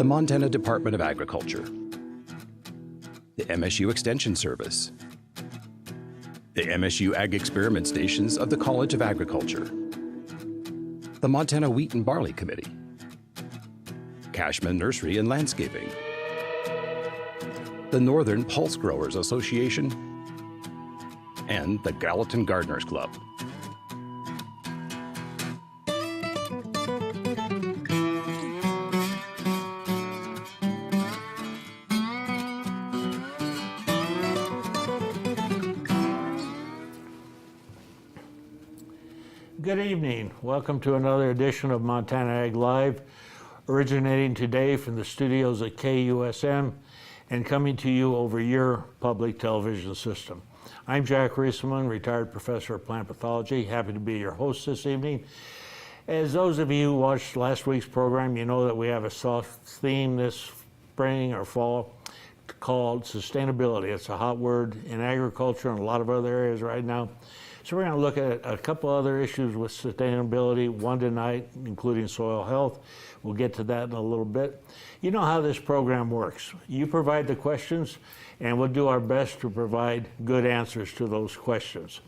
the Montana Department of Agriculture, the MSU Extension Service, the MSU Ag Experiment Stations of the College of Agriculture, the Montana Wheat and Barley Committee, Cashman Nursery and Landscaping, the Northern Pulse Growers Association, and the Gallatin Gardeners Club. Good evening. Welcome to another edition of Montana Ag Live, originating today from the studios at KUSM and coming to you over your public television system. I'm Jack Rieselman, retired professor of plant pathology. Happy to be your host this evening. As those of you who watched last week's program, you know that we have a soft theme this spring or fall called sustainability. It's a hot word in agriculture and a lot of other areas right now. So we're going to look at a couple other issues with sustainability, one tonight, including soil health. We'll get to that in a little bit. You know how this program works. You provide the questions, and we'll do our best to provide good answers to those questions.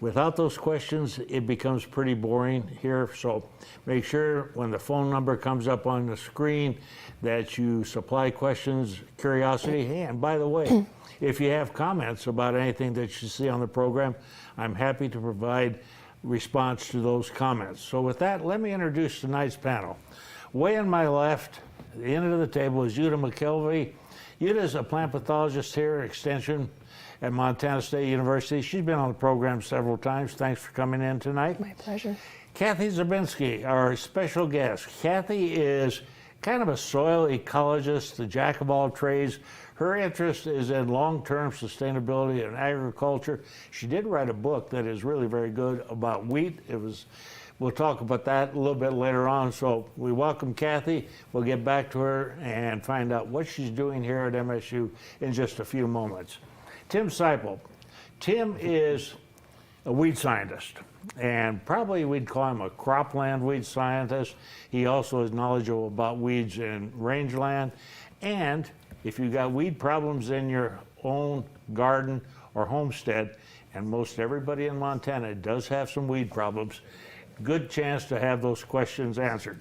Without those questions, it becomes pretty boring here, so make sure when the phone number comes up on the screen that you supply questions, curiosity. Hey, and by the way, if you have comments about anything that you see on the program, I'm happy to provide response to those comments. So with that, let me introduce tonight's panel. Way on my left, at the end of the table, is Uta McKelvey. Uta is a plant pathologist here at Extension at Montana State University. She's been on the program several times. Thanks for coming in tonight. My pleasure. Kathy Zabinski, our special guest. Kathy is kind of a soil ecologist, the jack of all trades. Her interest is in long-term sustainability in agriculture. She did write a book that is really very good about wheat. We'll talk about that a little bit later on. So we welcome Kathy. We'll get back to her and find out what she's doing here at MSU in just a few moments. Tim Seipel. Tim is a weed scientist, and probably we'd call him a cropland weed scientist. He also is knowledgeable about weeds in rangeland, and if you've got weed problems in your own garden or homestead, and most everybody in Montana does have some weed problems, good chance to have those questions answered.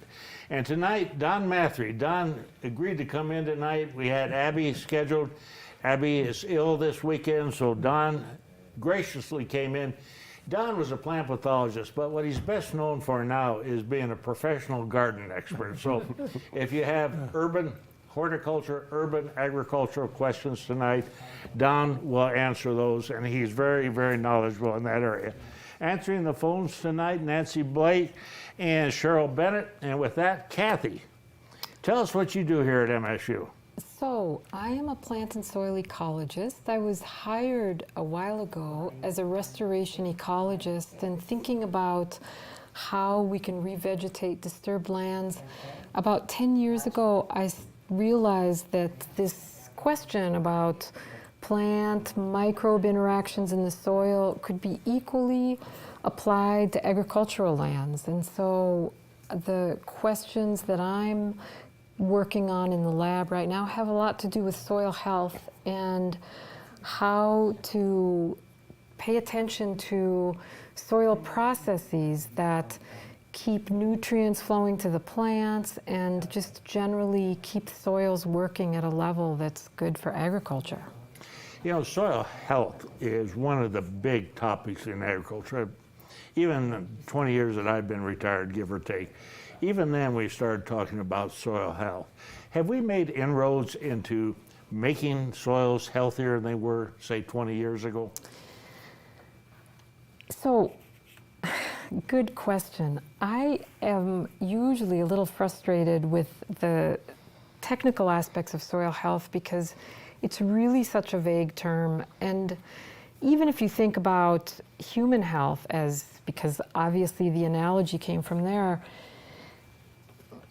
And tonight, Don Mathry. Don agreed to come in tonight. We had Abby scheduled. Abby is ill this weekend, so Don graciously came in. Don was a plant pathologist, but what he's best known for now is being a professional garden expert. So if you have urban horticulture, urban agricultural questions tonight, Don will answer those, and he's very, very knowledgeable in that area. Answering the phones tonight, Nancy Blake and Cheryl Bennett. And with that, Kathy, tell us what you do here at MSU. So, I am a plant and soil ecologist. I was hired a while ago as a restoration ecologist and thinking about how we can revegetate disturbed lands. About 10 years ago, I realized that this question about plant microbe interactions in the soil could be equally applied to agricultural lands. And so the questions that I'm working on in the lab right now have a lot to do with soil health and how to pay attention to soil processes that keep nutrients flowing to the plants and just generally keep soils working at a level that's good for agriculture. You know, soil health is one of the big topics in agriculture. Even 20 years that I've been retired, give or take, even then we started talking about soil health. Have we made inroads into making soils healthier than they were, say, 20 years ago? So, good question. I am usually a little frustrated with the technical aspects of soil health because it's really such a vague term. And even if you think about human health because obviously the analogy came from there,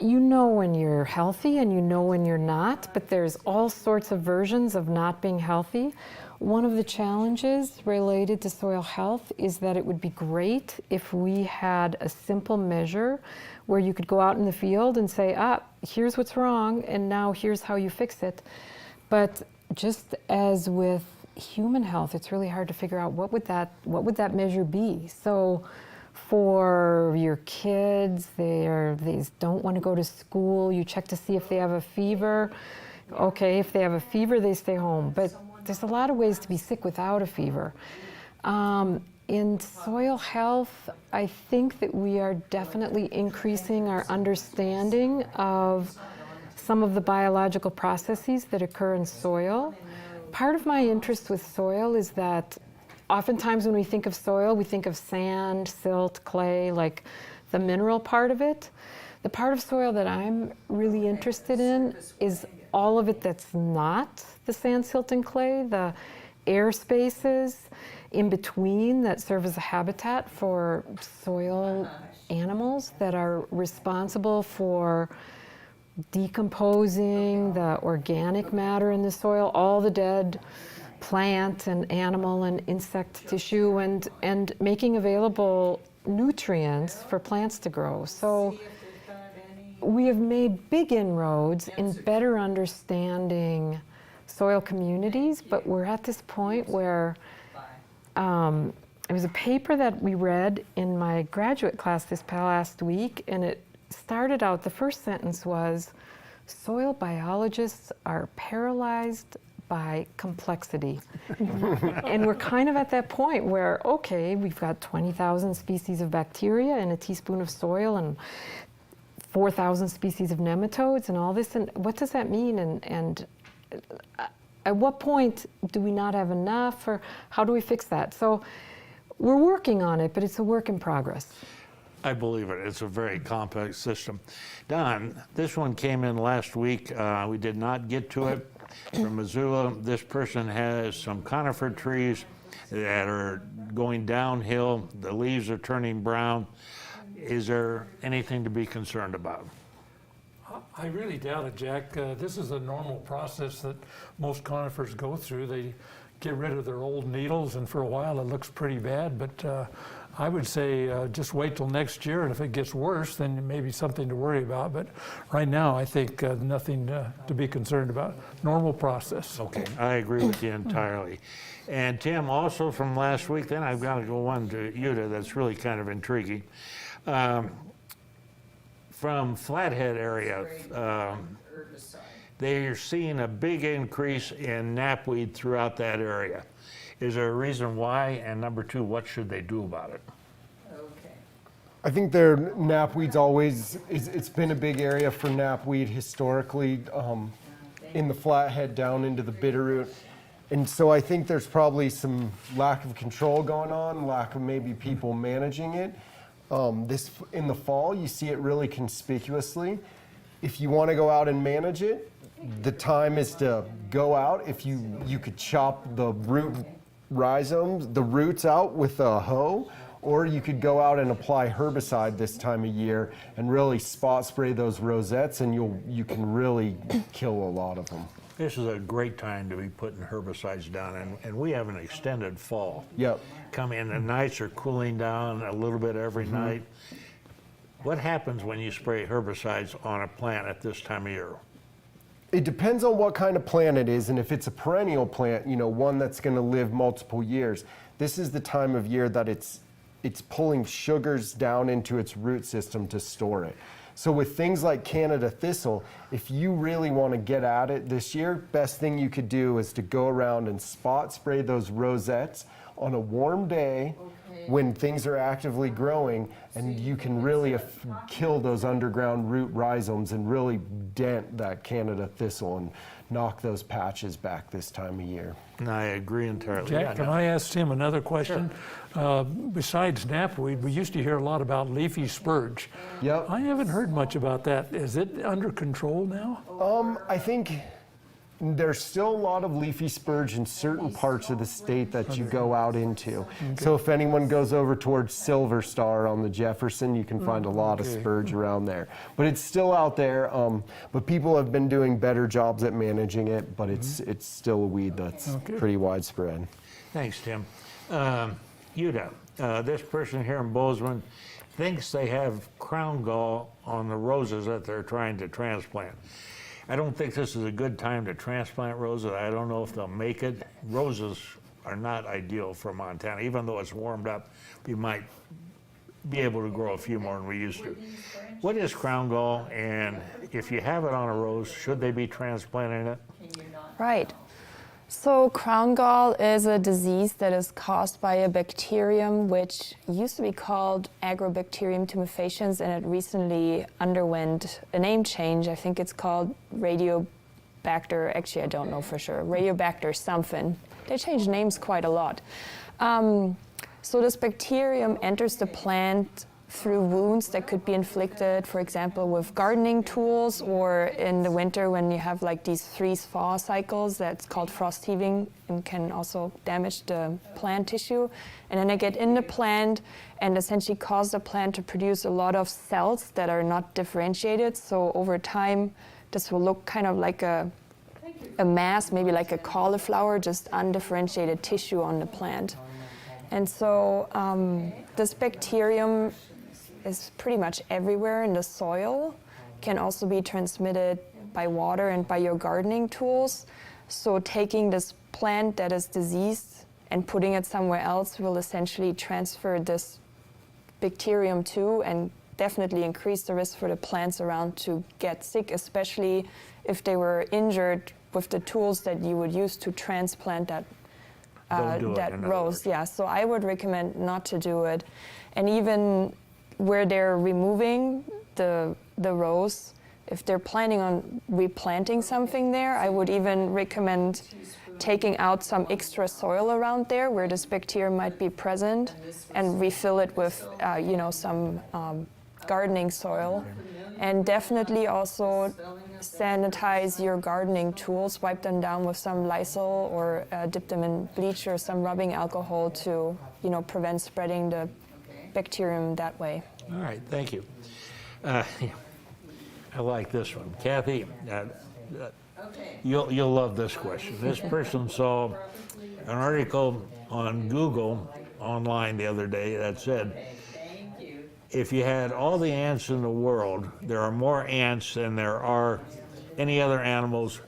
you know when you're healthy and you know when you're not, but there's all sorts of versions of not being healthy. One of the challenges related to soil health is that it would be great if we had a simple measure where you could go out in the field and say, here's what's wrong, and now here's how you fix it. But just as with human health, it's really hard to figure out what would that measure be. So for your kids, they don't want to go to school, you check to see if they have a fever. Okay, if they have a fever, they stay home. But there's a lot of ways to be sick without a fever. In soil health, I think that we are definitely increasing our understanding of some of the biological processes that occur in soil. Part of my interest with soil is that oftentimes when we think of soil, we think of sand, silt, clay, like the mineral part of it. The part of soil that I'm really interested in is all of it that's not the sand, silt, and clay, the air spaces in between that serve as a habitat for soil animals that are responsible for decomposing the organic matter in the soil, all the dead plant and animal and insect tissue, and making available nutrients for plants to grow. So we have made big inroads in better understanding soil communities, but we're at this point where it was a paper that we read in my graduate class this past week, and it started out, the first sentence was, soil biologists are paralyzed by complexity. And we're kind of at that point where, okay, we've got 20,000 species of bacteria in a teaspoon of soil and 4,000 species of nematodes and all this, and what does that mean? And at what point do we not have enough, or how do we fix that? So we're working on it, but it's a work in progress. I believe it. It's a very complex system. Don, this one came in last week. We did not get to it. From Missoula, this person has some conifer trees that are going downhill. The leaves are turning brown. Is there anything to be concerned about? I really doubt it, Jack. This is a normal process that most conifers go through. They get rid of their old needles, and for a while it looks pretty bad, but I would say just wait till next year, and if it gets worse, then maybe something to worry about. But right now, I think nothing to be concerned about. Normal process. Okay, I agree with you entirely. And Tim, also from last week, then I've got to go on to Yuta, that's really kind of intriguing. From Flathead area, they're seeing a big increase in knapweed throughout that area. Is there a reason why? And number two, what should they do about it? I think their knapweed's always, it's been a big area for knapweed historically, in the Flathead down into the Bitterroot. And so I think there's probably some lack of control going on, lack of maybe people managing it. This in the fall, you see it really conspicuously. If you want to go out and manage it, the time is to go out. If you could chop the root rhizomes, the roots out with a hoe, or you could go out and apply herbicide this time of year and really spot spray those rosettes, and you can really kill a lot of them. This is a great time to be putting herbicides down, and we have an extended fall. Yep. Come in, the nights are cooling down a little bit every night. What happens when you spray herbicides on a plant at this time of year? It depends on what kind of plant it is, and if it's a perennial plant, one that's going to live multiple years, this is the time of year that it's pulling sugars down into its root system to store it. So with things like Canada thistle, if you really want to get at it this year, best thing you could do is to go around and spot spray those rosettes on a warm day when things are actively growing, and you can really kill those underground root rhizomes and really dent that Canada thistle and knock those patches back this time of year. And I agree entirely. Jack, can I ask Tim another question? Sure. Besides knapweed, we used to hear a lot about leafy spurge. Yep. I haven't heard much about that. Is it under control now? I think there's still a lot of leafy spurge in certain parts of the state that you go out into. Okay. So if anyone goes over towards Silver Star on the Jefferson, you can find a lot of spurge around there. But it's still out there, but people have been doing better jobs at managing it, but it's still a weed that's pretty widespread. Thanks, Tim. Yuta, this person here in Bozeman thinks they have crown gall on the roses that they're trying to transplant. I don't think this is a good time to transplant roses. I don't know if they'll make it. Roses are not ideal for Montana. Even though it's warmed up, we might be able to grow a few more than we used to. What is crown gall, and if you have it on a rose, should they be transplanting it? Right. So crown gall is a disease that is caused by a bacterium which used to be called Agrobacterium tumefaciens, and it recently underwent a name change. I think it's called Radiobacter, actually I don't know for sure, Radiobacter something. They change names quite a lot. So this bacterium enters the plant through wounds that could be inflicted, for example, with gardening tools, or in the winter when you have like these freeze-thaw cycles, that's called frost heaving, and can also damage the plant tissue. And then they get in the plant and essentially cause the plant to produce a lot of cells that are not differentiated. So over time, this will look kind of like a mass, maybe like a cauliflower, just undifferentiated tissue on the plant. And so this bacterium is pretty much everywhere in the soil, can also be transmitted by water and by your gardening tools. So taking this plant that is diseased and putting it somewhere else will essentially transfer this bacterium to, and definitely increase the risk for the plants around to get sick, especially if they were injured with the tools that you would use to transplant that rose. Yeah, so I would recommend not to do it. And even where they're removing the rose, if they're planning on replanting something there, I would even recommend taking out some extra soil around there where this bacterium might be present and refill it with some gardening soil. And definitely also sanitize your gardening tools, wipe them down with some Lysol, or dip them in bleach or some rubbing alcohol to prevent spreading the bacterium that way. All right, thank you. I like this one. Kathy, you'll love this question. This person saw an article on Google online the other day that said, if you had all the ants in the world, there are more ants than there are any other animals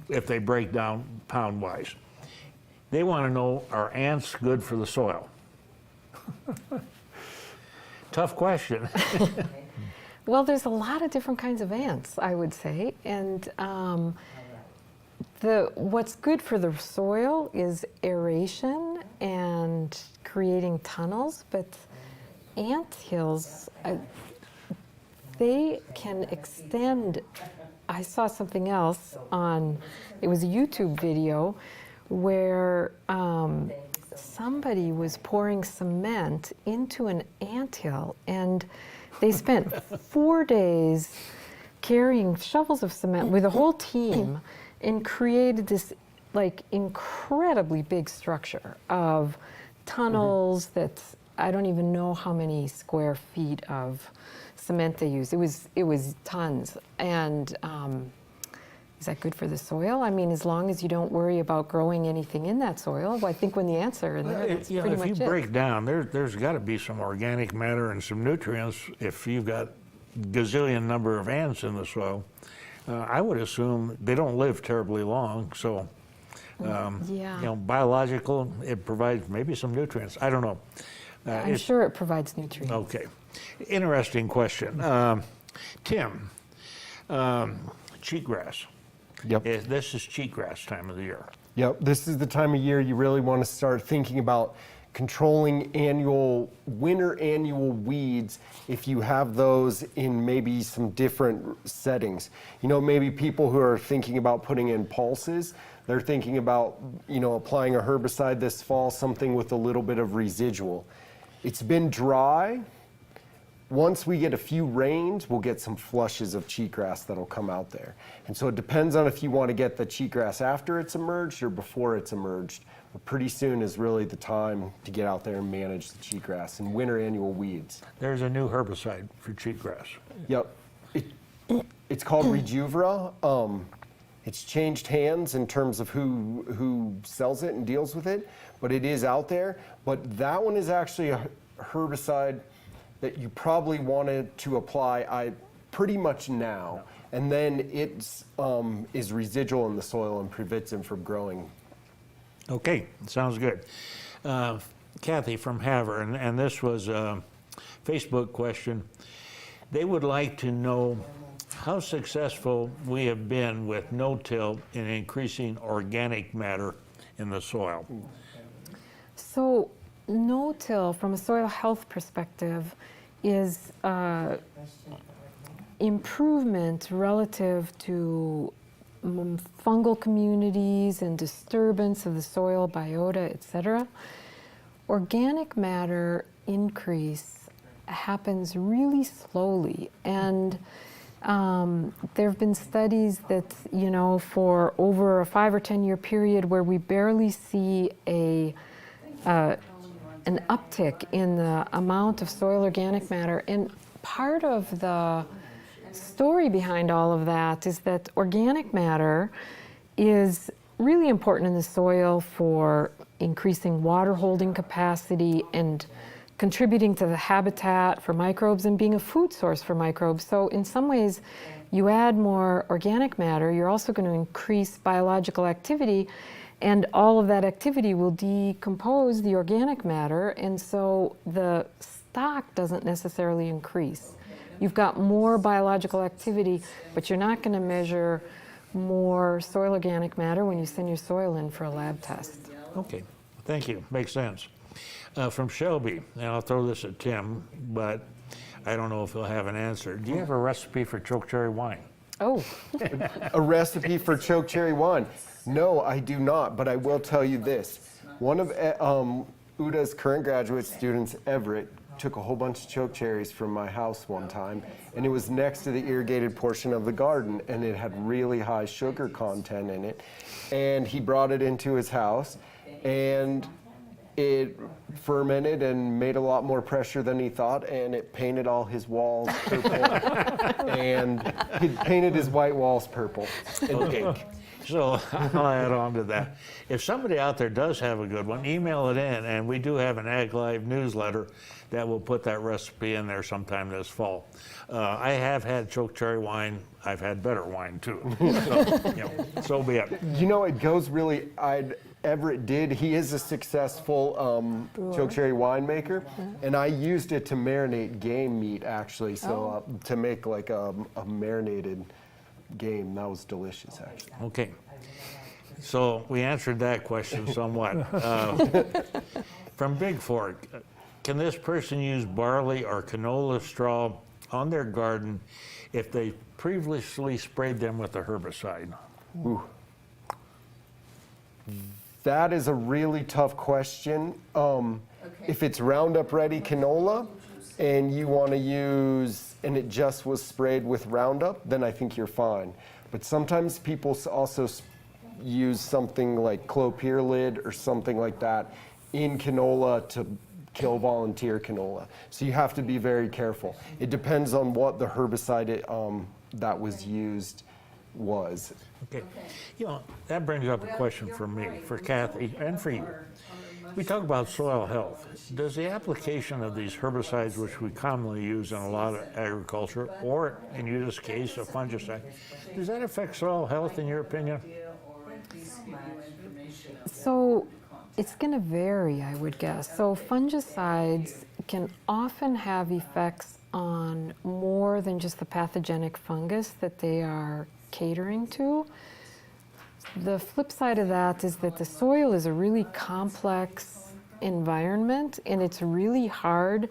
if they break down pound-wise. They want to know, are ants good for the soil? Tough question. Well, there's a lot of different kinds of ants, I would say, and what's good for the soil is aeration and creating tunnels, but ant hills, they can extend. I saw something else it was a YouTube video where somebody was pouring cement into an anthill, and they spent 4 days carrying shovels of cement with a whole team and created this like incredibly big structure of tunnels that's, I don't even know how many square feet of cement they used. It was tons. And is that good for the soil? I mean, as long as you don't worry about growing anything in that soil, well, I think when the ants are in there, that's pretty much it. If you break down, there's got to be some organic matter and some nutrients if you've got gazillion number of ants in the soil. I would assume they don't live terribly long, so biological, it provides maybe some nutrients. I don't know. I'm sure it provides nutrients. Okay. Interesting question. Tim, cheatgrass. Yep. This is cheatgrass time of the year. Yep, this is the time of year you really want to start thinking about controlling winter annual weeds if you have those in maybe some different settings. Maybe people who are thinking about putting in pulses, they're thinking about, applying a herbicide this fall, something with a little bit of residual. It's been dry. Once we get a few rains, we'll get some flushes of cheatgrass that'll come out there. And so it depends on if you want to get the cheatgrass after it's emerged or before it's emerged. But pretty soon is really the time to get out there and manage the cheatgrass and winter annual weeds. There's a new herbicide for cheatgrass. Yep. It's called Rejuvra. It's changed hands in terms of who sells it and deals with it, but it is out there. But that one is actually a herbicide that you probably wanted to apply pretty much now, and then it is residual in the soil and prevents them from growing. Okay, sounds good. Kathy from Havre, and this was a Facebook question. They would like to know how successful we have been with no-till in increasing organic matter in the soil. So no-till, from a soil health perspective, is improvement relative to fungal communities and disturbance of the soil biota, etc. Organic matter increase happens really slowly, and there have been studies that, you know, for over a 5 or 10 year period where we barely see an uptick in the amount of soil organic matter. And part of the story behind all of that is that organic matter is really important in the soil for increasing water holding capacity and contributing to the habitat for microbes and being a food source for microbes. So in some ways, you add more organic matter, you're also going to increase biological activity, and all of that activity will decompose the organic matter, and so the stock doesn't necessarily increase. You've got more biological activity, but you're not going to measure more soil organic matter when you send your soil in for a lab test. Okay, thank you, makes sense. From Shelby, and I'll throw this at Tim, but I don't know if he'll have an answer. Do you have a recipe for chokecherry wine? Oh, A recipe for chokecherry wine? No, I do not, but I will tell you this. One of UDA's current graduate students, Everett, took a whole bunch of chokecherries from my house one time, and it was next to the irrigated portion of the garden, and it had really high sugar content in it. And he brought it into his house, and it fermented and made a lot more pressure than he thought, and it painted all his walls purple. And he painted his white walls purple. Okay, so I'll add on to that. If somebody out there does have a good one, email it in, and we do have an Ag Live newsletter that will put that recipe in there sometime this fall. I have had chokecherry wine. I've had better wine too. So, you know, so be it. You know, it goes really, Everett did, he is a successful chokecherry winemaker, and I used it to marinate game meat actually, so to make like a marinated game. That was delicious actually. Okay, so we answered that question somewhat. From Big Fork, can this person use barley or canola straw on their garden if they previously sprayed them with a herbicide? Ooh. That is a really tough question. If it's Roundup Ready canola and you want to use, and it just was sprayed with Roundup, then I think you're fine. But sometimes people also use something like clopyralid or something like that in canola to kill volunteer canola. So you have to be very careful. It depends on what the herbicide that was used was. Okay, you know, that brings up a question for me, for Kathy, and for you. We talk about soil health. Does the application of these herbicides, which we commonly use in a lot of agriculture, or in this case, a fungicide, does that affect soil health in your opinion? so it's going to vary, I would guess. So fungicides can often have effects on more than just the pathogenic fungus that they are catering to. The flip side of that is that the soil is a really complex environment, and it's really hard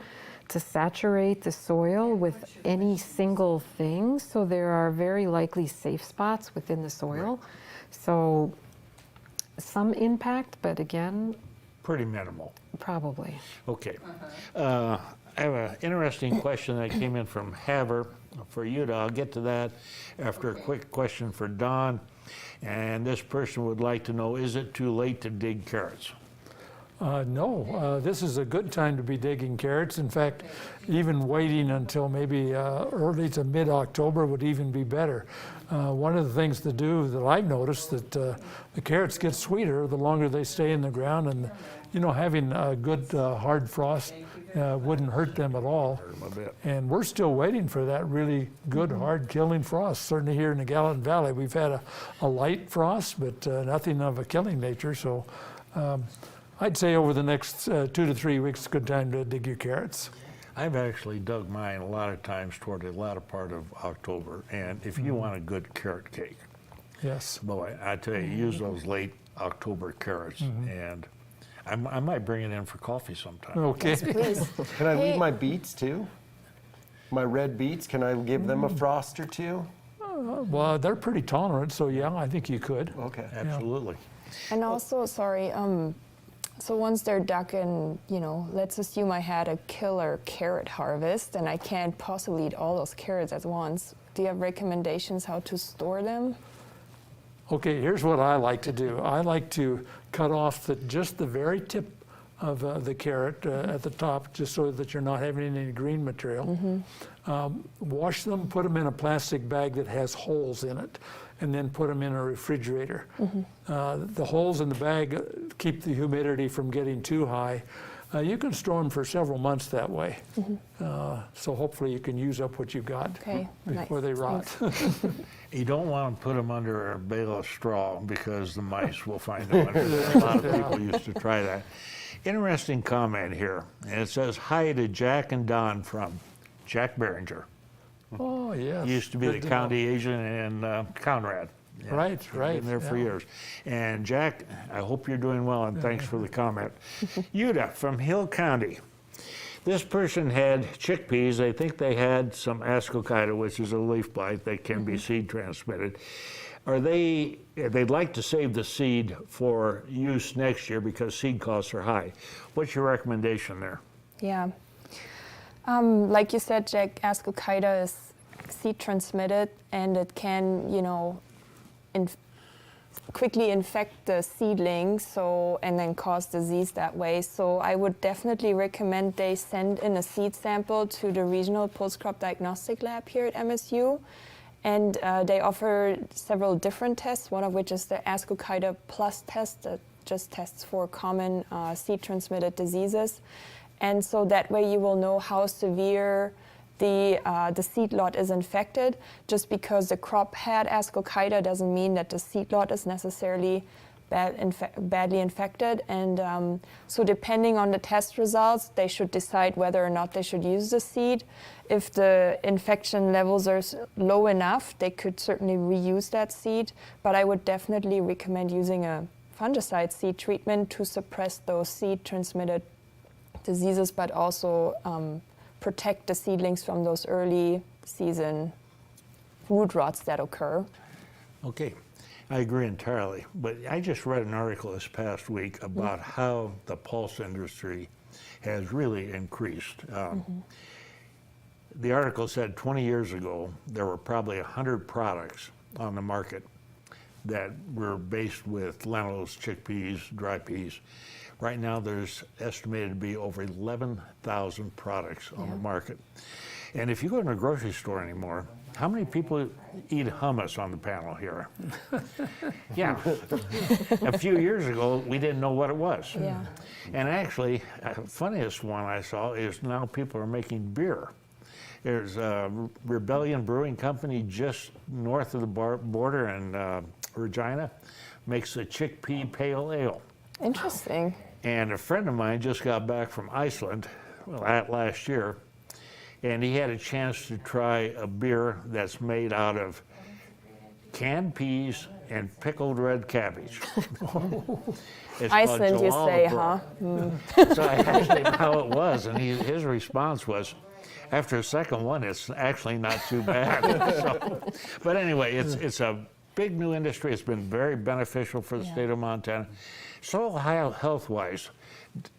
to saturate the soil with any single thing, so there are very likely safe spots within the soil. So some impact, but again, Pretty minimal. probably. Okay. I have an interesting question that came in from Havre for you. I'll get to that after a quick question for Don. And this person would like to know, is it too late to dig carrots? No, this is a good time to be digging carrots. In fact, even waiting until maybe early to mid-October would even be better. One of the things to do that I've noticed that the carrots get sweeter the longer they stay in the ground, and you know, having a good hard frost wouldn't hurt them at all. And we're still waiting for that really good hard killing frost. Certainly here in the Gallatin Valley, we've had a light frost, but nothing of a killing nature. So I'd say over the next 2 to 3 weeks, it's a good time to dig your carrots. I've actually dug mine a lot of times toward the latter part of October, and if you want a good carrot cake, Yes. boy, I tell you, use those late October carrots, and I might bring it in for coffee sometime. Okay. Please. Can I Hey. leave my beets too? My red beets, can I give them a frost or two? Well, they're pretty tolerant, so yeah, I think you could. Okay. Absolutely. And also, sorry, so once they're dug and, you know, let's assume I had a killer carrot harvest and I can't possibly eat all those carrots at once. Do you have recommendations how to store them? Okay, here's what I like to do. I like to cut off just the very tip of the carrot at the top, just so that you're not having any green material. Wash them, put them in a plastic bag that has holes in it, and then put them in a refrigerator. The holes in the bag keep the humidity from getting too high. You can store them for several months that way. So hopefully you can use up what you've got Okay, before they rot. You don't want to put them under a bale of straw because the mice will find them under there. A lot of people used to try that. Interesting comment here, and it says, hi to Jack and Don from Jack Behringer. Oh, yes. He used to be Good the to know. county agent in Conrad. Yeah, Right, he's right, Been there for yeah. years. And Jack, I hope you're doing well, and thanks for the comment. Yuda from Hill County. This person had chickpeas. I think they had some ascochyta, which is a leaf blight that can be seed transmitted. They'd like to save the seed for use next year because seed costs are high. What's your recommendation there? Yeah. Like you said, Jack, ascochyta is seed transmitted and it can, you know, quickly infect the seedling, and then cause disease that way. So I would definitely recommend they send in a seed sample to the regional post-crop diagnostic lab here at MSU. And they offer several different tests, one of which is the Ascochyta Plus test that just tests for common seed-transmitted diseases. And so that way you will know how severe the seed lot is infected. Just because the crop had Ascochyta doesn't mean that the seed lot is necessarily badly infected. And so depending on the test results, they should decide whether or not they should use the seed. If the infection levels are low enough, they could certainly reuse that seed. But I would definitely recommend using a fungicide seed treatment to suppress those seed-transmitted diseases, but also protect the seedlings from those early season root rots that occur. Okay, I agree entirely. But I just read an article this past week about how the pulse industry has really increased. The article said 20 years ago, there were probably 100 products on the market that were based with lentils, chickpeas, dry peas. Right now, there's estimated to be over 11,000 products on the market. And if you go to a grocery store anymore, how many people eat hummus on the panel here? Yeah. A few years ago, we didn't know what it was. Yeah. And actually, funniest one I saw is now people are making beer. There's a Rebellion Brewing Company just north of the border in Regina, makes a chickpea pale ale. Interesting. And a friend of mine just got back from Iceland last year, and he had a chance to try a beer that's made out of canned peas and pickled red cabbage. It's Iceland, called you say, Jalafabröð. huh? So I asked him how it was, and his response was, after a second one, it's actually not too bad. But anyway, it's a big new industry. It's been very beneficial for the state of Montana. Soil health-wise,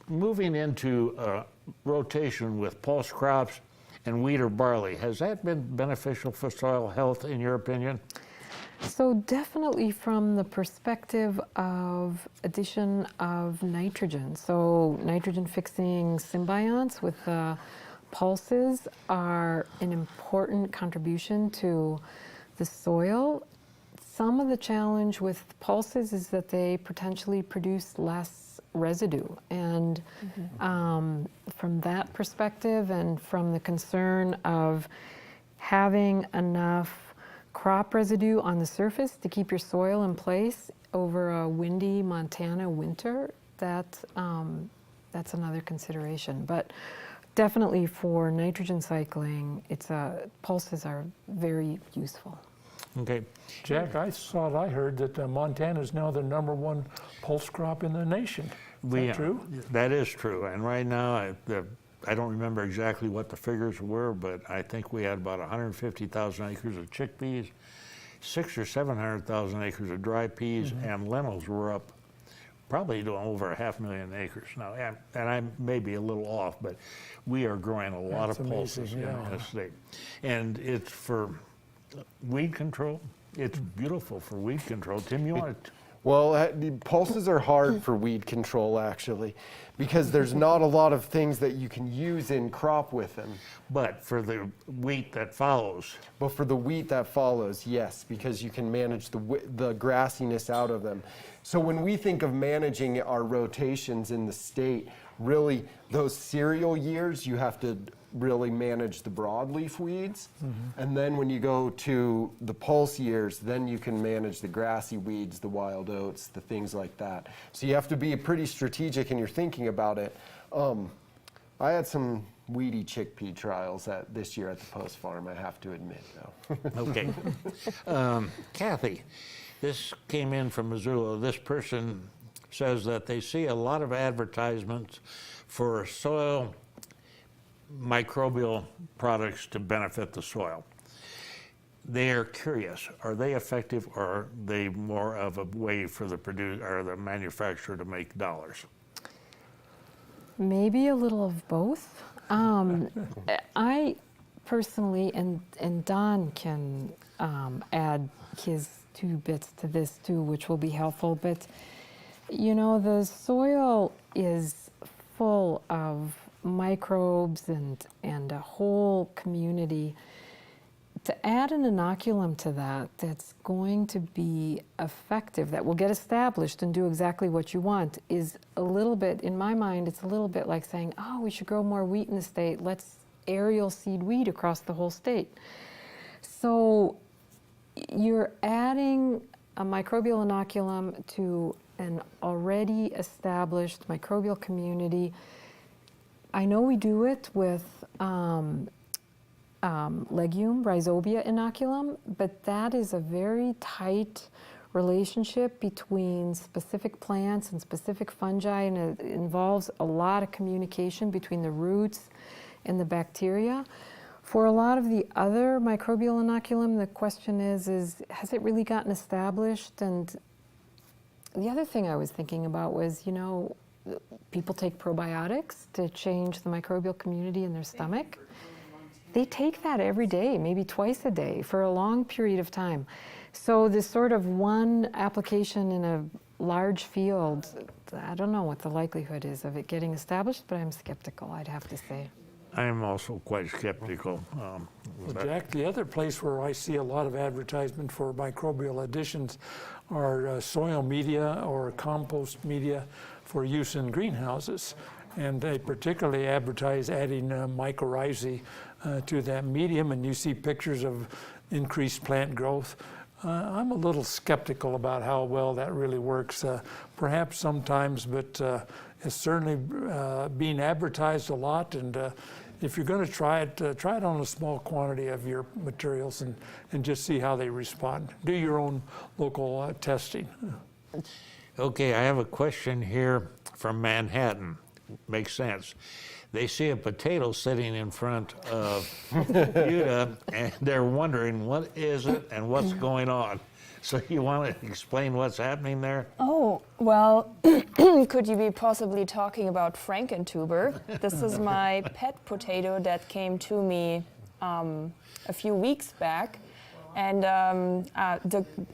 moving into rotation with pulse crops and wheat or barley, has that been beneficial for soil health in your opinion? So definitely from the perspective of addition of nitrogen. So nitrogen fixing symbionts with pulses are an important contribution to the soil. Some of the challenge with pulses is that they potentially produce less residue. And from that perspective and from the concern of having enough crop residue on the surface to keep your soil in place over a windy Montana winter, that's another consideration. But definitely for nitrogen cycling, pulses are very useful. Okay. Jack, I heard that Montana is now the #1 pulse crop in the nation. Is that true? That is true. And right now, I don't remember exactly what the figures were, but I think we had about 150,000 acres of chickpeas, 600,000 or 700,000 acres of dry peas, and lentils were up probably to over 500,000 acres now. And I may be a little off, but we are growing a lot of pulses in this state. And it's for weed control. It's beautiful for weed control. Tim, you want to? Well, the pulses are hard for weed control, actually, because there's not a lot of things that you can use in crop with them. But for the wheat that follows. But for the wheat that follows, yes, because you can manage the grassiness out of them. So when we think of managing our rotations in the state, really those cereal years, you have to really manage the broadleaf weeds. And then when you go to the pulse years, then you can manage the grassy weeds, the wild oats, the things like that. So you have to be pretty strategic in your thinking about it. I had some weedy chickpea trials this year at the Post Farm, I have to admit, though. Okay. Kathy, this came in from Missoula. This person says that they see a lot of advertisements for soil microbial products to benefit the soil. They are curious, are they effective, or are they more of a way for the producer or the manufacturer to make dollars? Maybe a little of both. I personally, and Don can add his 2 bits to this too, which will be helpful, but you know, the soil is full of microbes and a whole community. To add an inoculum to that that's going to be effective, that will get established and do exactly what you want, is a little bit, in my mind, it's a little bit like saying, oh, we should grow more wheat in the state. Let's aerial seed wheat across the whole state. So you're adding a microbial inoculum to an already established microbial community. I know we do it with legume, rhizobia inoculum, but that is a very tight relationship between specific plants and specific fungi, and it involves a lot of communication between the roots and the bacteria. For a lot of the other microbial inoculum, the question is has it really gotten established? And the other thing I was thinking about was, you know, people take probiotics to change the microbial community in their stomach. They take that every day, maybe twice a day, for a long period of time. So this sort of one application in a large field, I don't know what the likelihood is of it getting established, but I'm skeptical, I'd have to say. I'm also quite skeptical. Well, Jack, the other place where I see a lot of advertisement for microbial additions are soil media or compost media for use in greenhouses. And they particularly advertise adding mycorrhizae to that medium, and you see pictures of increased plant growth. I'm a little skeptical about how well that really works. Perhaps sometimes, but it's certainly being advertised a lot. And if you're going to try it on a small quantity of your materials and just see how they respond. Do your own local testing. Okay, I have a question here from Manhattan. Makes sense. They see a potato sitting in front of Utah, and they're wondering what is it and what's going on. So you want to explain what's happening there? Oh, well, could you be possibly talking about Frankentuber? This is my pet potato that came to me a few weeks back. And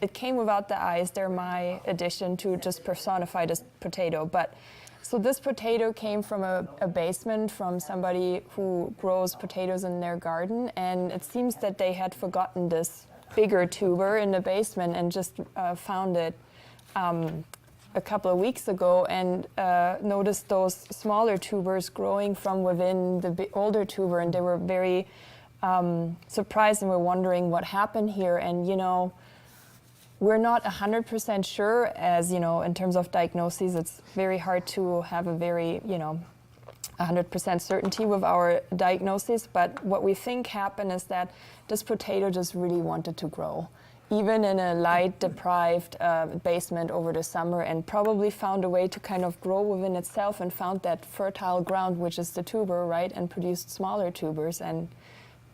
it came without the eyes. They're my addition to just personify this potato. But so this potato came from a basement from somebody who grows potatoes in their garden, and it seems that they had forgotten this bigger tuber in the basement and just found it a couple of weeks ago and noticed those smaller tubers growing from within the older tuber, and they were very surprised and were wondering what happened here. And you know, we're not 100% sure, as you know, in terms of diagnoses. It's very hard to have a very 100% certainty with our diagnosis. But what we think happened is that this potato just really wanted to grow, even in a light-deprived basement over the summer, and probably found a way to kind of grow within itself and found that fertile ground, which is the tuber, right, and produced smaller tubers. And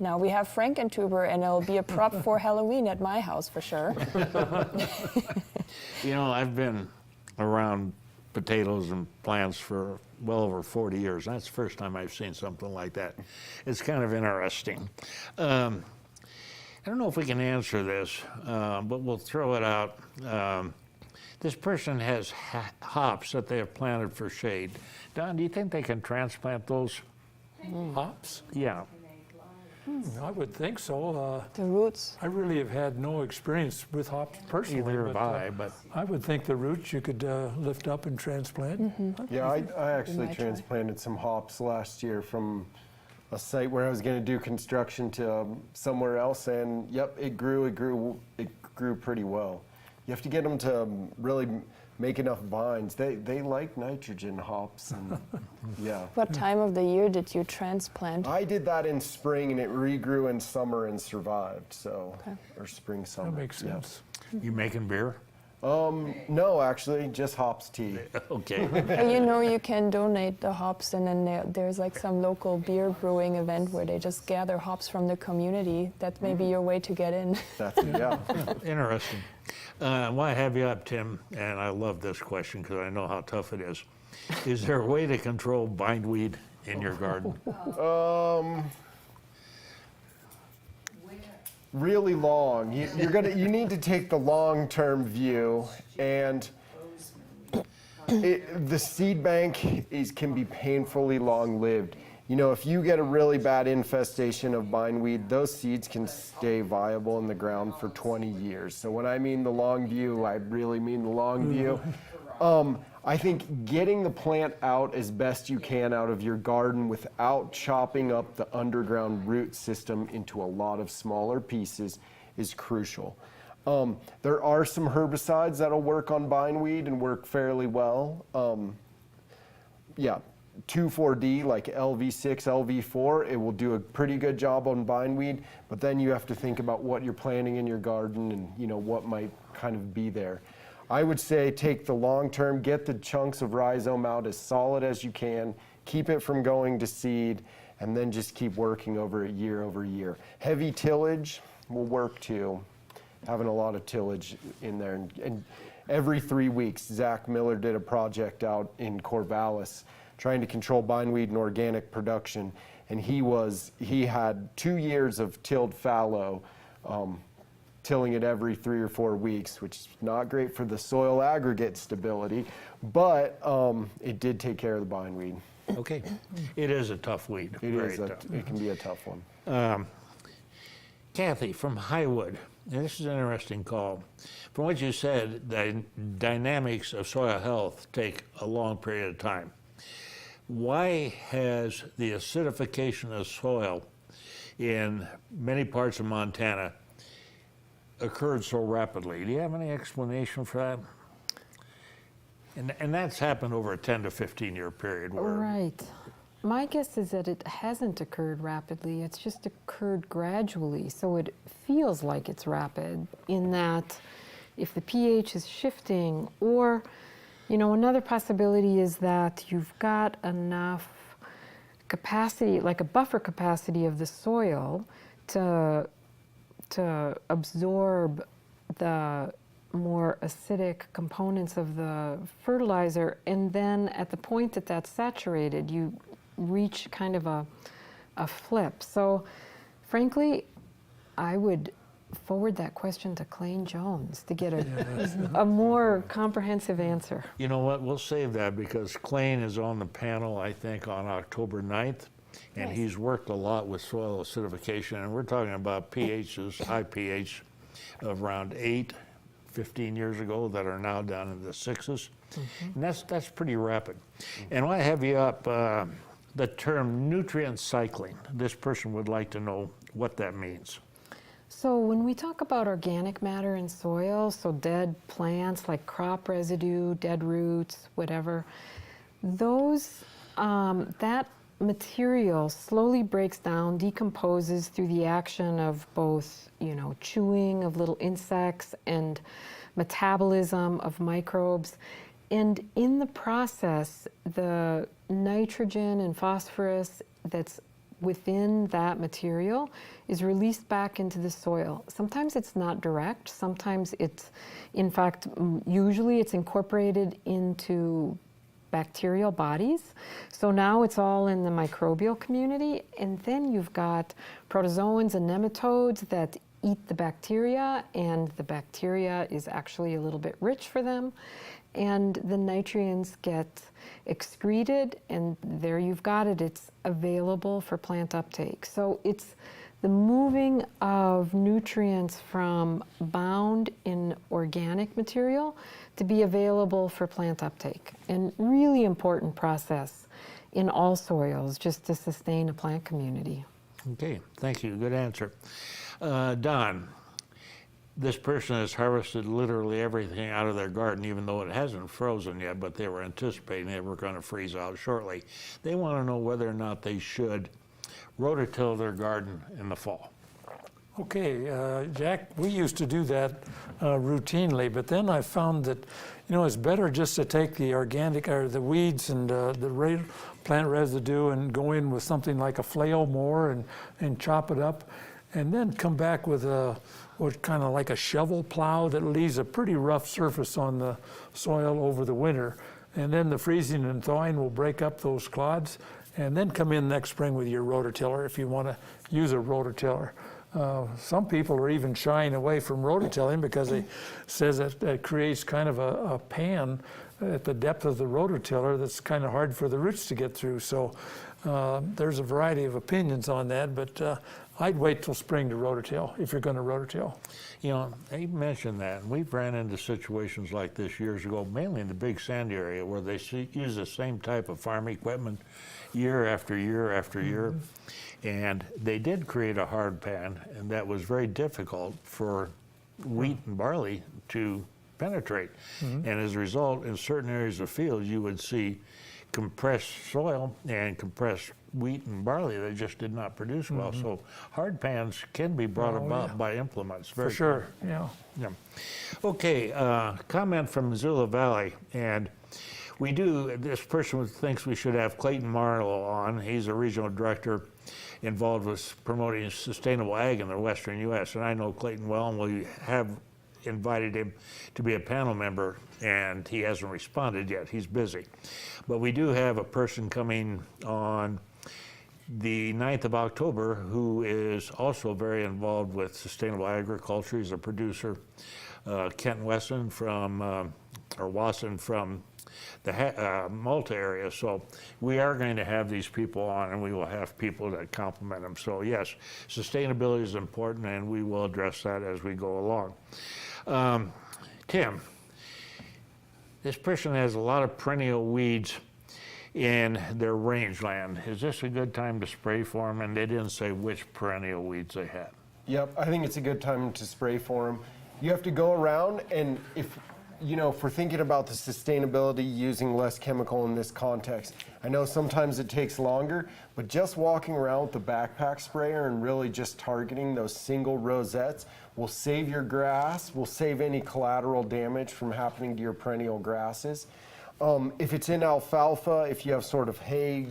now we have Frankentuber, and it'll be a prop for Halloween at my house for sure. You know, I've been around potatoes and plants for well over 40 years. That's the first time I've seen something like that. It's kind of interesting. I don't know if we can answer this, but we'll throw it out. This person has hops that they have planted for shade. Don, do you think they can transplant those? Hops? Yeah. I would think so. The roots. I really have had no experience with hops personally. Neither have I, but I would think the roots you could lift up and transplant. Yeah, I actually might try. transplanted some hops last year from a site where I was going to do construction to somewhere else, and yep, it grew pretty well. You have to get them to really make enough vines. They like nitrogen, hops, and yeah. What time of the year did you transplant? I did that in spring, and it regrew in summer and survived. So, Okay. or spring, summer. That makes yeah. sense. you making beer? No, actually, just hops tea. Okay. But you know, you can donate the hops, and then there's like some local beer brewing event where they just gather hops from the community. That may be your way to get in. That's yeah. Interesting. Well, I have you up, Tim, and I love this question because I know how tough it is. Is there a way to control bindweed in your garden? Really long. You need to take the long-term view, and the seed bank can be painfully long-lived. You know, if you get a really bad infestation of bindweed, those seeds can stay viable in the ground for 20 years. So when I mean the long view, I really mean the long view. I think getting the plant out as best you can out of your garden without chopping up the underground root system into a lot of smaller pieces is crucial. There are some herbicides that'll work on bindweed and work fairly well. 2,4-D like LV6, LV4, it will do a pretty good job on bindweed, but then you have to think about what you're planting in your garden and you know what might kind of be there. I would say take the long term, get the chunks of rhizome out as solid as you can, keep it from going to seed, and then just keep working over it year over year. Heavy tillage will work too, having a lot of tillage in there. And every 3 weeks, Zach Miller did a project out in Corvallis trying to control bindweed and organic production. And he had 2 years of tilled fallow, tilling it every 3 or 4 weeks, which is not great for the soil aggregate stability, but it did take care of the bindweed. Okay. It is a tough weed. It Very is. tough. It can be a tough one. Kathy from Highwood, and this is an interesting call. From what you said, the dynamics of soil health take a long period of time. Why has the acidification of soil in many parts of Montana occurred so rapidly? Do you have any explanation for that? And that's happened over a 10 to 15 year period. Where Right. My guess is that it hasn't occurred rapidly. It's just occurred gradually. So it feels like it's rapid in that if the pH is shifting, or, you know, another possibility is that you've got enough capacity, like a buffer capacity of the soil to absorb the more acidic components of the fertilizer, and then at the point that that's saturated, you reach kind of a flip. So frankly, I would forward that question to Clayne Jones to get a more comprehensive answer. You know what, we'll save that because Clayne is on the panel, I think, on October 9th, and Nice. he's worked a lot with soil acidification, and we're talking about pHs, high pH of around 8, 15 years ago that are now down in the 6s, and that's pretty rapid. And while I have you up, the term nutrient cycling, this person would like to know what that means. So when we talk about organic matter in soil, so dead plants like crop residue, dead roots, whatever, those, that material slowly breaks down, decomposes through the action of both, chewing of little insects and metabolism of microbes. And in the process, the nitrogen and phosphorus that's within that material is released back into the soil. Sometimes it's not direct, sometimes it's, in fact, usually it's incorporated into bacterial bodies. So now it's all in the microbial community, and then you've got protozoans and nematodes that eat the bacteria, and the bacteria is actually a little bit rich for them, and the nutrients get excreted, and there you've got it. It's available for plant uptake. So it's the moving of nutrients from bound in organic material to be available for plant uptake. And really important process in all soils just to sustain a plant community. Okay, thank you, good answer. Don, this person has harvested literally everything out of their garden, even though it hasn't frozen yet, but they were anticipating they were going to freeze out shortly. They want to know whether or not they should rototill their garden in the fall. Okay, Jack, we used to do that routinely, but then I found that, it's better just to take the organic or the weeds and the plant residue and go in with something like a flail mower and chop it up, and then come back with what kind of like a shovel plow that leaves a pretty rough surface on the soil over the winter. And then the freezing and thawing will break up those clods, and then come in next spring with your rototiller if you want to use a rototiller. Some people are even shying away from rototilling because it says that it creates kind of a pan at the depth of the rototiller that's kind of hard for the roots to get through. So there's a variety of opinions on that, but I'd wait till spring to rototill if you're going to rototill. They mentioned that, and we've ran into situations like this years ago, mainly in the Big Sandy area, where they use the same type of farm equipment year after year after year. And they did create a hard pan, and that was very difficult for wheat and barley to penetrate. And as a result, in certain areas of fields, you would see compressed soil and compressed wheat and barley that just did not produce well. So hard pans can be brought about by implements. For sure, yeah. Okay, comment from Missoula Valley, and this person thinks we should have Clayton Marlowe on. He's a regional director involved with promoting sustainable ag in the western U.S., and I know Clayton well, and we have invited him to be a panel member, and he hasn't responded yet. He's busy. But we do have a person coming on the 9th of October who is also very involved with sustainable agriculture. He's a producer, Kent Wasson from the Malta area. So we are going to have these people on, and we will have people that complement them. So yes, sustainability is important, and we will address that as we go along. Tim, this person has a lot of perennial weeds in their rangeland. Is this a good time to spray for them? And they didn't say which perennial weeds they had. Yep, I think it's a good time to spray for them. You have to go around, and if we're thinking about the sustainability using less chemical in this context, I know sometimes it takes longer, but just walking around with the backpack sprayer and really just targeting those single rosettes will save your grass, will save any collateral damage from happening to your perennial grasses. If it's in alfalfa, if you have sort of hay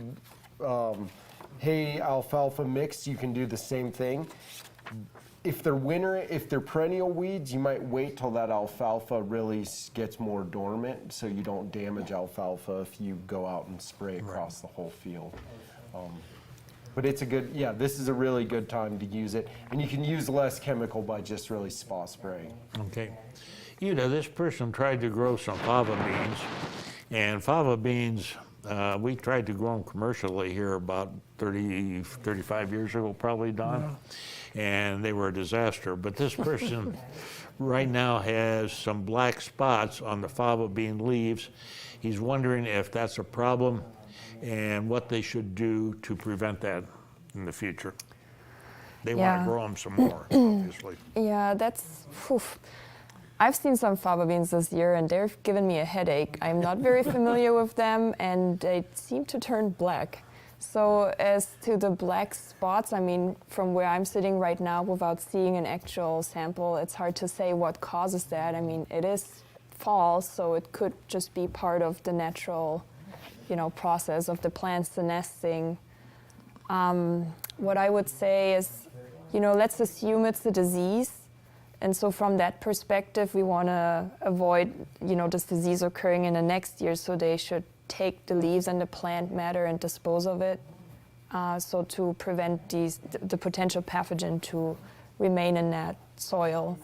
alfalfa mix, you can do the same thing. If they're perennial weeds, you might wait till that alfalfa really gets more dormant, so you don't damage alfalfa if you go out and spray across the whole field. But it's a good, yeah, this is a really good time to use it. And you can use less chemical by just really spot spraying. Okay. This person tried to grow some fava beans, and fava beans, we tried to grow them commercially here about 30, 35 years ago, probably, Don, and they were a disaster. But this person right now has some black spots on the fava bean leaves. He's wondering if that's a problem and what they should do to prevent that in the future. They want Yeah. to grow them some more, obviously. Yeah, I've seen some fava beans this year and they've given me a headache. I'm not very familiar with them and they seem to turn black. So as to the black spots, I mean, from where I'm sitting right now without seeing an actual sample, it's hard to say what causes that. I mean, it is fall, so it could just be part of the natural, process of the plants, the nesting. What I would say is, let's assume it's a disease. And so from that perspective, we want to avoid, this disease occurring in the next year. So they should take the leaves and the plant matter and dispose of it. So to prevent the potential pathogen to remain in that soil.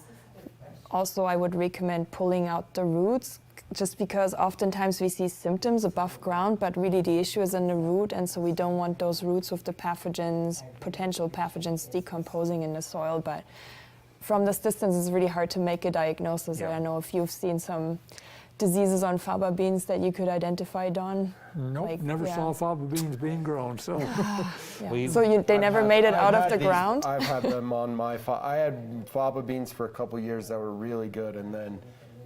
Also, I would recommend pulling out the roots, just because oftentimes we see symptoms above ground, but really the issue is in the root, and so we don't want those roots with the pathogens, potential pathogens, decomposing in the soil. But from this distance, it's really hard to make a diagnosis. Yeah. I don't know if you've seen some diseases on fava beans that you could identify, Don? Nope, never saw fava beans being grown, so. Yeah. So they never made it out of the ground? I've had them on my, I had fava beans for a couple years that were really good, and then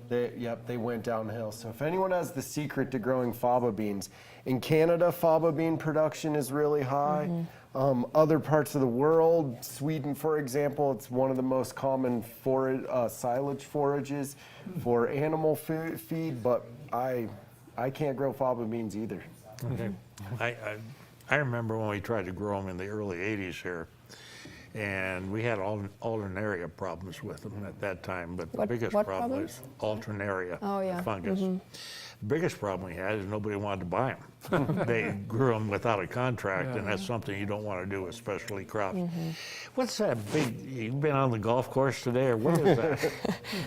they went downhill. So if anyone has the secret to growing fava beans, in Canada, fava bean production is really high. Other parts of the world, Sweden, for example, it's one of the most common silage forages for animal feed, but I can't grow fava beans either. Okay. I remember when we tried to grow them in the early 80s here, and we had alternaria problems with them at that time, but the biggest what problem is alternaria, Oh, yeah. fungus. The biggest problem we had is nobody wanted to buy them. They grew them without a contract, and that's something you don't want to do with specialty crops. What's that big, you've been on the golf course today, or what is that?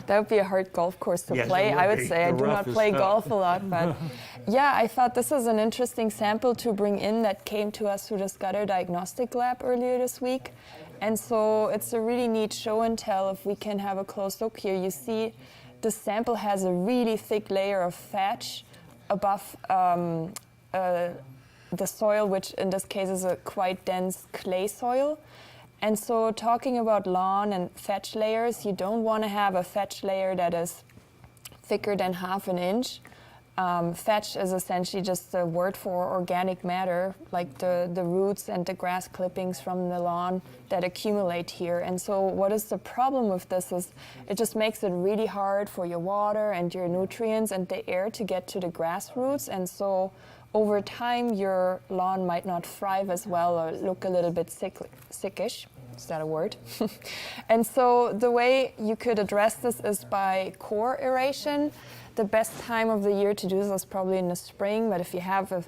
That would be a hard golf course to Yes, it play, would I would be. say. I The do rough not is play tough. golf a lot, but yeah, I thought this is an interesting sample to bring in that came to us through the Scudder Diagnostic Lab earlier this week. And so it's a really neat show and tell. If we can have a close look here, you see the sample has a really thick layer of thatch above the soil, which in this case is a quite dense clay soil. And so talking about lawn and thatch layers, you don't want to have a thatch layer that is thicker than ½ an inch. Thatch is essentially just a word for organic matter, like the roots and the grass clippings from the lawn that accumulate here. And so what is the problem with this is it just makes it really hard for your water and your nutrients and the air to get to the grass roots. And so over time, your lawn might not thrive as well or look a little bit sickish. Is that a word? And so the way you could address this is by core aeration. The best time of the year to do this is probably in the spring, but if you have a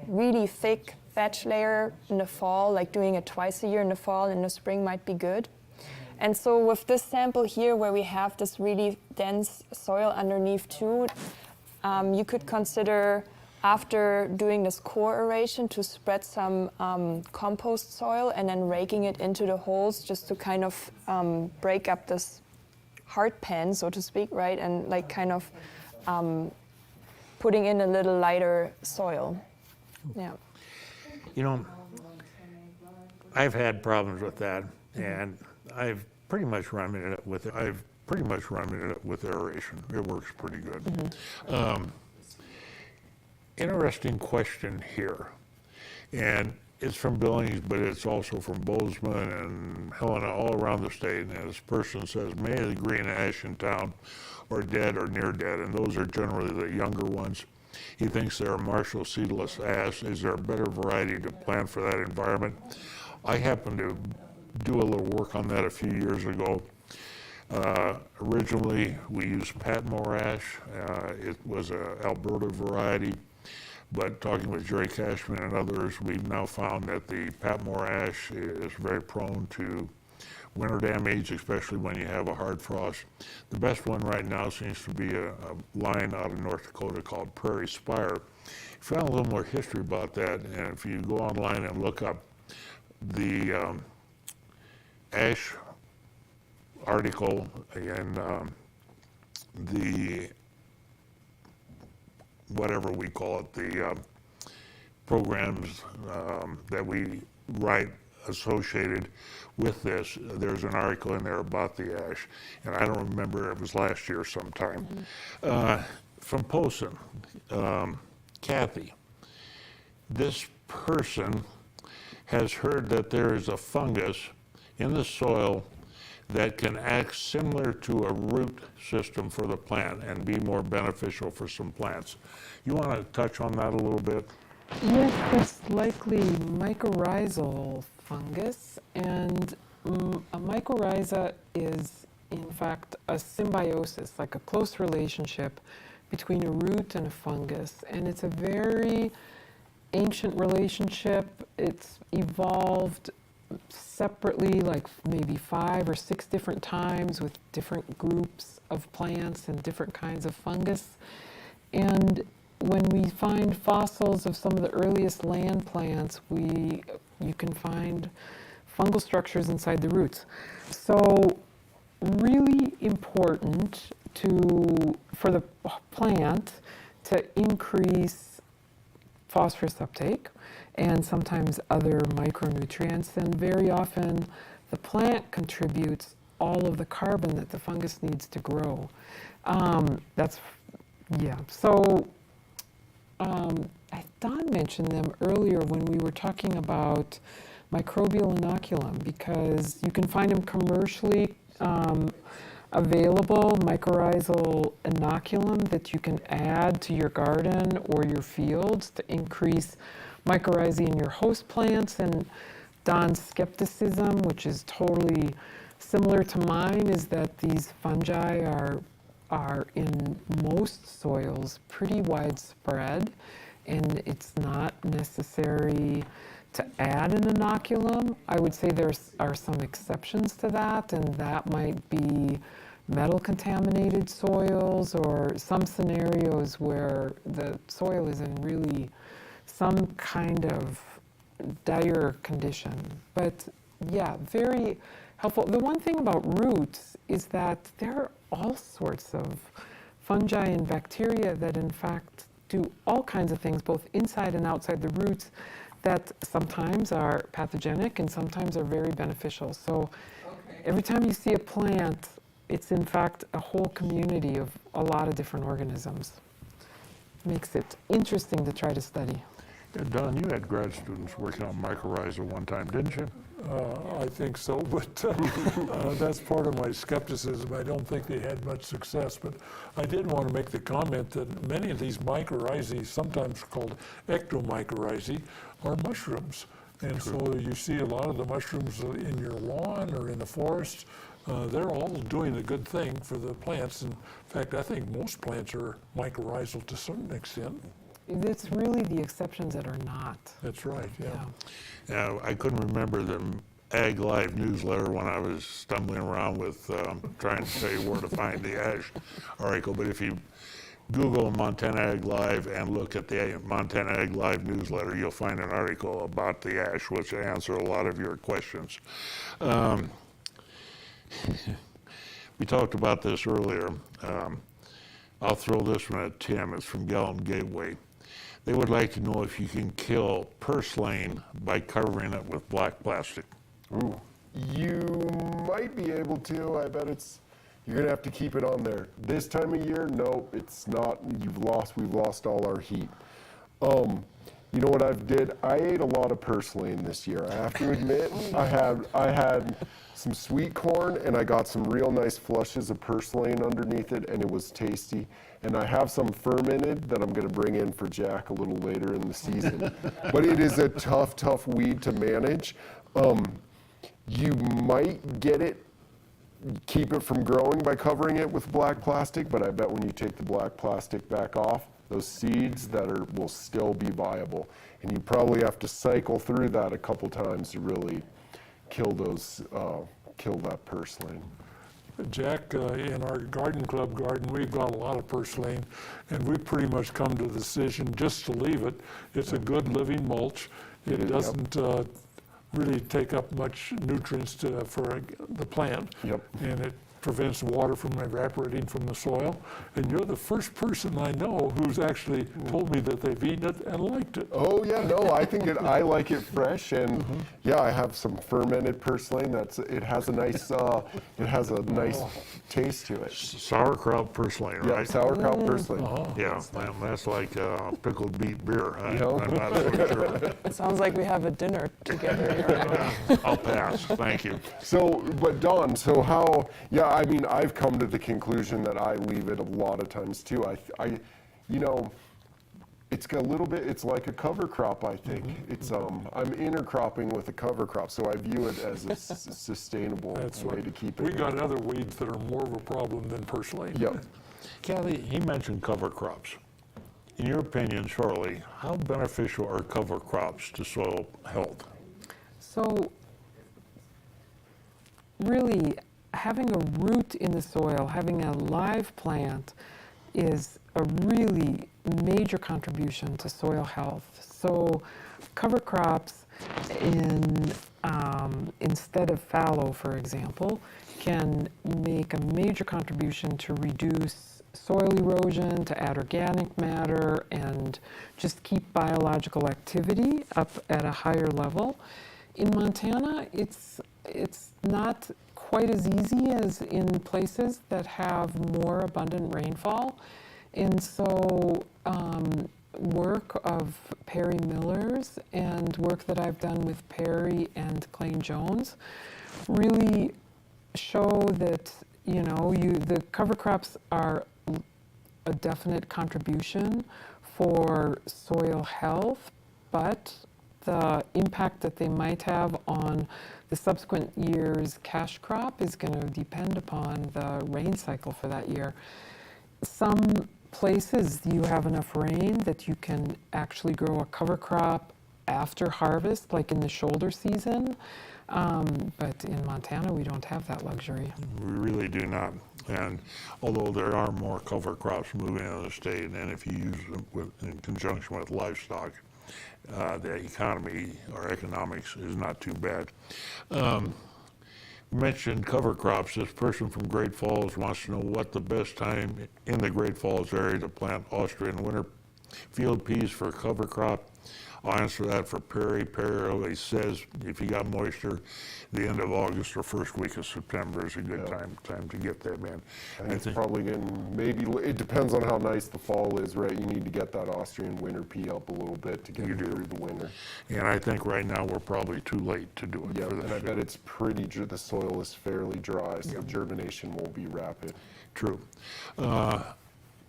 really thick thatch layer in the fall, like doing it twice a year in the fall, in the spring might be good. And so with this sample here, where we have this really dense soil underneath too, you could consider, after doing this core aeration, to spread some compost soil and then raking it into the holes just to kind of break up this hard pan, so to speak, right? And like kind of putting in a little lighter soil. Yeah. You know, I've had problems with that, and I've pretty much remedied it with aeration. It works pretty good. Interesting question here, and it's from Billings, but it's also from Bozeman and Helena, all around the state. And this person says, many of the green ash in town are dead or near dead, and those are generally the younger ones. He thinks they're Marshall seedless ash. Is there a better variety to plant for that environment? I happened to do a little work on that a few years ago. Originally, we used Patmore ash. It was an Alberta variety, But talking with Jerry Cashman and others, we've now found that the Patmore ash is very prone to winter damage, especially when you have a hard frost. The best one right now seems to be a line out of North Dakota called Prairie Spire. Found a little more history about that, and if you go online and look up the ash article and the whatever we call it, the programs that we write associated with this, there's an article in there about the ash, and I don't remember, it was last year sometime. From Posen, Kathy, this person has heard that there is a fungus in the soil that can act similar to a root system for the plant and be more beneficial for some plants. You want to touch on that a little bit? Yes, that's likely mycorrhizal fungus, and a mycorrhiza is in fact a symbiosis, like a close relationship between a root and a fungus, and it's a very ancient relationship. It's evolved separately, like maybe 5 or 6 different times with different groups of plants and different kinds of fungus. And when we find fossils of some of the earliest land plants, you can find fungal structures inside the roots. So really important for the plant to increase phosphorus uptake and sometimes other micronutrients, and very often the plant contributes all of the carbon that the fungus needs to grow. So Don mentioned them earlier when we were talking about microbial inoculum, because you can find them commercially available, mycorrhizal inoculum that you can add to your garden or your fields to increase mycorrhizae in your host plants. And Don's skepticism, which is totally similar to mine, is that these fungi are in most soils pretty widespread, and it's not necessary to add an inoculum. I would say there are some exceptions to that, and that might be metal contaminated soils or some scenarios where the soil is in really some kind of dire condition. But yeah, very helpful. The one thing about roots is that there are all sorts of fungi and bacteria that in fact do all kinds of things, both inside and outside the roots, that sometimes are pathogenic and sometimes are very beneficial. So every time you see a plant, it's in fact a whole community of a lot of different organisms. Makes it interesting to try to study. Yeah, Don, you had grad students working on mycorrhiza one time, didn't you? I think so, but that's part of my skepticism. I don't think they had much success, but I did want to make the comment that many of these mycorrhizae, sometimes called ectomycorrhizae, are mushrooms. And so you see a lot of the mushrooms in your lawn or in the forest. They're all doing a good thing for the plants. In fact, I think most plants are mycorrhizal to some extent. It's really the exceptions that are not. That's right, yeah. Yeah, I couldn't remember the Ag Live newsletter when I was stumbling around with trying to tell you where to find the ash article. But if you Google Montana Ag Live and look at the Montana Ag Live newsletter, you'll find an article about the ash, which will answer a lot of your questions. We talked about this earlier. I'll throw this one at Tim. It's from Gallatin Gateway. They would like to know if you can kill purslane by covering it with black plastic. Ooh. You might be able to. I bet you're gonna have to keep it on there. This time of year, nope, it's not. We've lost all our heat. You know what I've did? I ate a lot of purslane this year. I have to admit, I had some sweet corn and I got some real nice flushes of purslane underneath it, and it was tasty. And I have some fermented that I'm going to bring in for Jack a little later in the season. But it is a tough weed to manage. You might keep it from growing by covering it with black plastic, but I bet when you take the black plastic back off, those seeds that will still be viable. And you probably have to cycle through that a couple times to really kill that purslane. Jack, in our garden club garden, we've got a lot of purslane, and we've pretty much come to the decision just to leave it. It's a good living mulch. It doesn't really take up much nutrients for the plant, and it prevents water from evaporating from the soil. And you're the first person I know who's actually told me that they've eaten it and liked it. Oh yeah, no, I like it fresh, and yeah, I have some fermented purslane. It has a nice taste to it. Sauerkraut purslane, Yeah, right? sauerkraut purslane. Yeah, that's like pickled beet beer. I'm Yeah. not so sure. It sounds like we have a dinner together. I'll pass, thank you. So, but Don, so how? Yeah, I mean, I've come to the conclusion that I leave it a lot of times too. It's got a little bit. It's like a cover crop. I think it's. I'm intercropping with a cover crop, so I view it as a sustainable way to keep it. We got other weeds that are more of a problem than purslane. Yep. Kathy, he mentioned cover crops. In your opinion, Shirley, how beneficial are cover crops to soil health? So really, having a root in the soil, having a live plant is a really major contribution to soil health. So cover crops instead of fallow, for example, can make a major contribution to reduce soil erosion, to add organic matter, and just keep biological activity up at a higher level. In Montana, it's not quite as easy as in places that have more abundant rainfall. And so work of Perry Millers and work that I've done with Perry and Clayne Jones really show that, the cover crops are a definite contribution for soil health, but the impact that they might have on the subsequent year's cash crop is going to depend upon the rain cycle for that year. Some places you have enough rain that you can actually grow a cover crop after harvest, like in the shoulder season. But in Montana, we don't have that luxury. We really do not. And although there are more cover crops moving into the state, and if you use them in conjunction with livestock, the economy or economics is not too bad. Mentioned cover crops. This person from Great Falls wants to know what the best time in the Great Falls area to plant Austrian winter field peas for a cover crop. I'll answer that for Perry. Perry always says if you got moisture, the end of August or first week of September is a good time to get them in. I think probably it depends on how nice the fall is, right? You need to get that Austrian winter pea up a little bit to get it through the winter. And I think right now we're probably too late to do it. Yeah, and I bet it's the soil is fairly dry, so germination won't be rapid. True.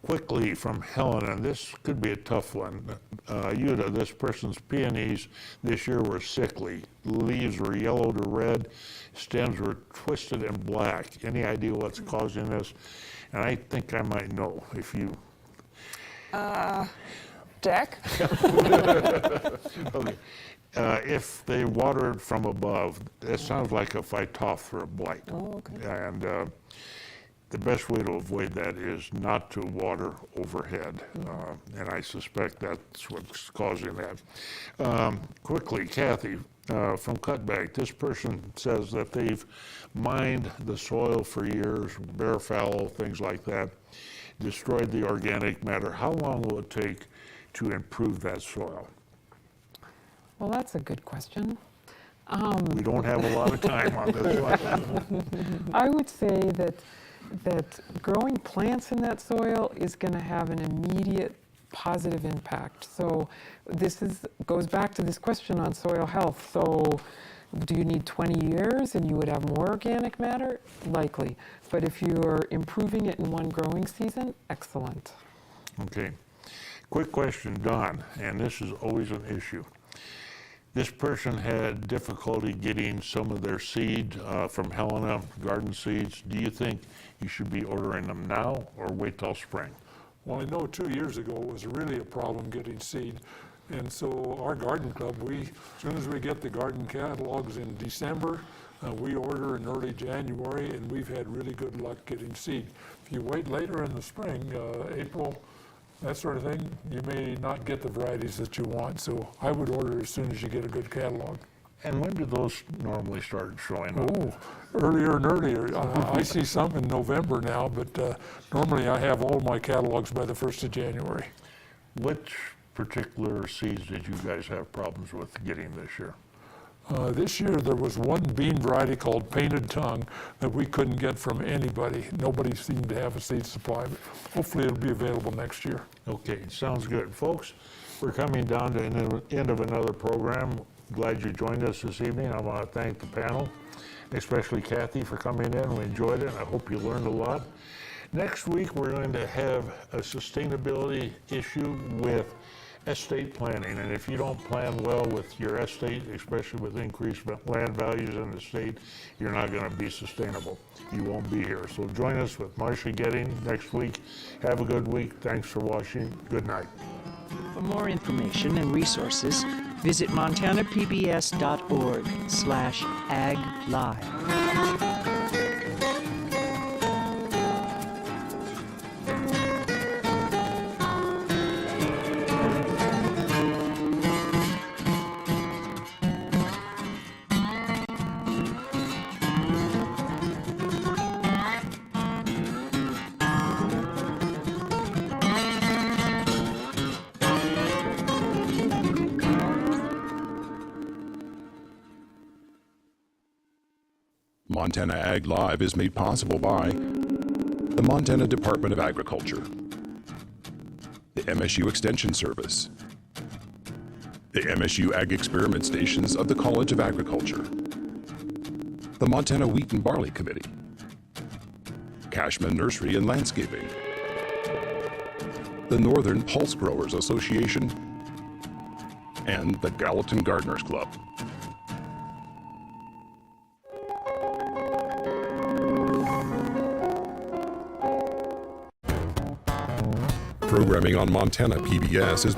Quickly from Helen, and this could be a tough one. Yuta, this person's peonies this year were sickly. Leaves were yellow to red, stems were twisted and black. Any idea what's causing this? And I think I might know if you... Jack? Okay. If they watered from above, it sounds like a phytophthora blight. Oh, okay. And the best way to avoid that is not to water overhead, and I suspect that's what's causing that. Quickly, Kathy, from Cutback, this person says that they've mined the soil for years, bare fallow, things like that, destroyed the organic matter. How long will it take to improve that soil? Well, that's a good question. We don't have a lot of time on this one. I would say that growing plants in that soil is going to have an immediate positive impact. So this goes back to this question on soil health. So do you need 20 years and you would have more organic matter? Likely. But if you're improving it in one growing season, excellent. Okay. Quick question, Don, and this is always an issue. This person had difficulty getting some of their seed from Helena Garden Seeds. Do you think you should be ordering them now or wait till spring? Well, I know 2 years ago it was really a problem getting seed. And so our garden club, as soon as we get the garden catalogs in December, we order in early January, and we've had really good luck getting seed. If you wait later in the spring, April, that sort of thing, you may not get the varieties that you want. So I would order as soon as you get a good catalog. And when do those normally start showing up? Oh, earlier and earlier. I see some in November now, but normally I have all my catalogs by the 1st of January. Which particular seeds did you guys have problems with getting this year? This year there was one bean variety called Painted Tongue that we couldn't get from anybody. Nobody seemed to have a seed supply, but hopefully it'll be available next year. Okay, sounds good. Folks, we're coming down to the end of another program. Glad you joined us this evening. I want to thank the panel, especially Kathy, for coming in. We enjoyed it, and I hope you learned a lot. Next week, we're going to have a sustainability issue with estate planning. And if you don't plan well with your estate, especially with increased land values in the state, you're not going to be sustainable. You won't be here. So join us with Marcia Getting next week. Have a good week. Thanks for watching. Good night. For more information and resources, visit montanapbs.org/aglive. Montana Ag Live is made possible by the Montana Department of Agriculture, the MSU Extension Service, the MSU Ag Experiment Stations of the College of Agriculture, the Montana Wheat and Barley Committee, Cashman Nursery and Landscaping, the Northern Pulse Growers Association, and the Gallatin Gardeners Club. Programming on Montana PBS is